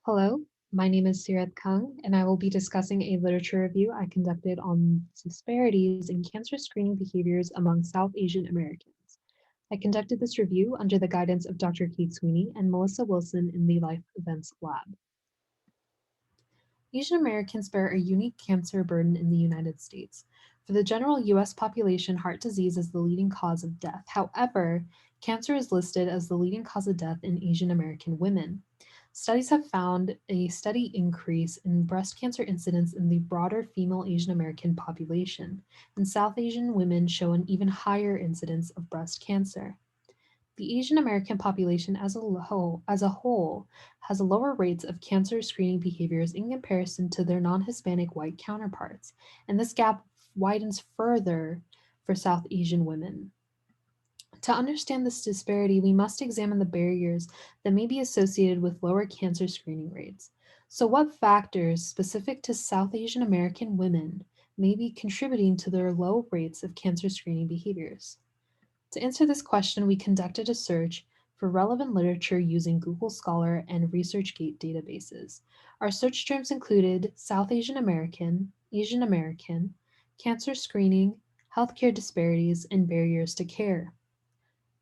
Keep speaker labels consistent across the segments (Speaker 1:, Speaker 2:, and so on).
Speaker 1: Hello, my name is Seerat Kang, and I will be discussing a literature review I conducted on disparities in cancer screening behaviors among South Asian Americans. I conducted this review under the guidance of Dr. Kate Sweeny and Melissa Wilson in the Life Events Lab. Asian Americans bear a unique cancer burden in the United States. For the general US population, heart disease is the leading cause of death. However, cancer is listed as the leading cause of death in Asian American women. Studies have found a steady increase in breast cancer incidence in the broader female Asian American population, and South Asian women show an even higher incidence of breast cancer. The Asian American population as a whole has lower rates of cancer screening behaviors in comparison to their non-Hispanic white counterparts, and this gap widens further for South Asian women. To understand this disparity, we must examine the barriers that may be associated with lower cancer screening rates. So, what factors specific to South Asian American women may be contributing to their low rates of cancer screening behaviors? To answer this question, we conducted a search for relevant literature using Google Scholar and ResearchGate databases. Our search terms included South Asian American, cancer screening, healthcare disparities, and barriers to care.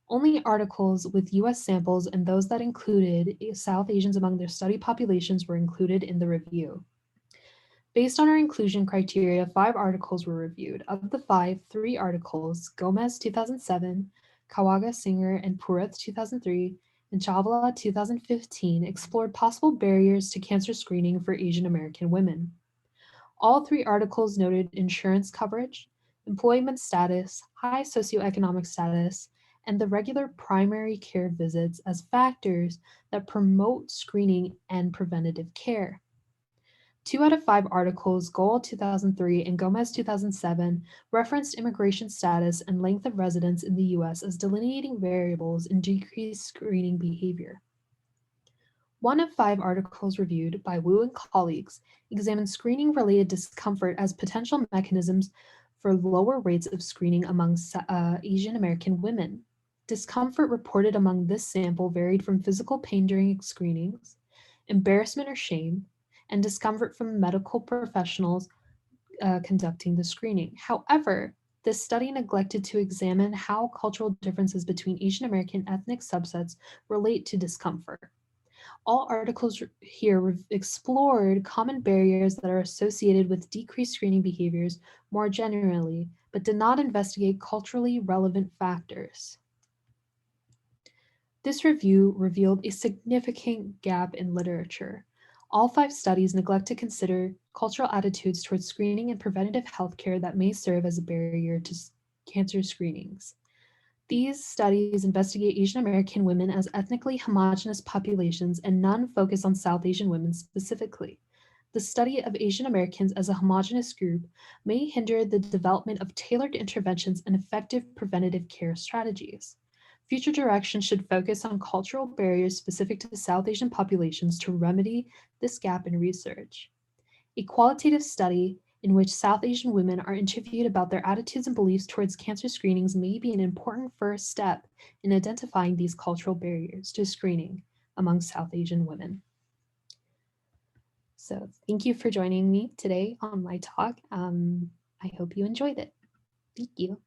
Speaker 1: Only articles with US samples and those that included South Asians among their study populations were included in the review. Based on our inclusion criteria, 5 articles were reviewed. Of the five, 3 articles, Gomez 2007, Kawaga Singer and Purath 2003, and Chavala 2015, explored possible barriers to cancer screening for Asian American women. All 3 articles noted insurance coverage, employment status, high socioeconomic status, and the regular primary care visits as factors that promote screening and preventative care. 2 out of 5 articles, Gold 2003 and Gomez 2007, referenced immigration status and length of residence in the US as delineating variables in decreased screening behavior. 1 of 5 articles reviewed by Wu and colleagues examined screening related discomfort as potential mechanisms for lower rates of screening among Asian American women. Discomfort reported among this sample varied from physical pain during screenings, embarrassment or shame, and discomfort from medical professionals conducting the screening. However, this study neglected to examine how cultural differences between Asian American ethnic subsets relate to discomfort. All articles here explored common barriers that are associated with decreased screening behaviors more generally, but did not investigate culturally relevant factors. This review revealed a significant gap in literature. All 5 studies neglect to consider cultural attitudes towards screening and preventative healthcare that may serve as a barrier to cancer screenings. These studies investigate Asian American women as ethnically homogeneous populations, and none focus on South Asian women specifically. The study of Asian Americans as a homogeneous group may hinder the development of tailored interventions and effective preventative care strategies. Future direction should focus on cultural barriers specific to South Asian populations to remedy this gap in research. A qualitative study in which South Asian women are interviewed about their attitudes and beliefs towards cancer screenings may be an important first step in identifying these cultural barriers to screening among South Asian women. So thank you for joining me today on my talk. I hope you enjoyed it. Thank you.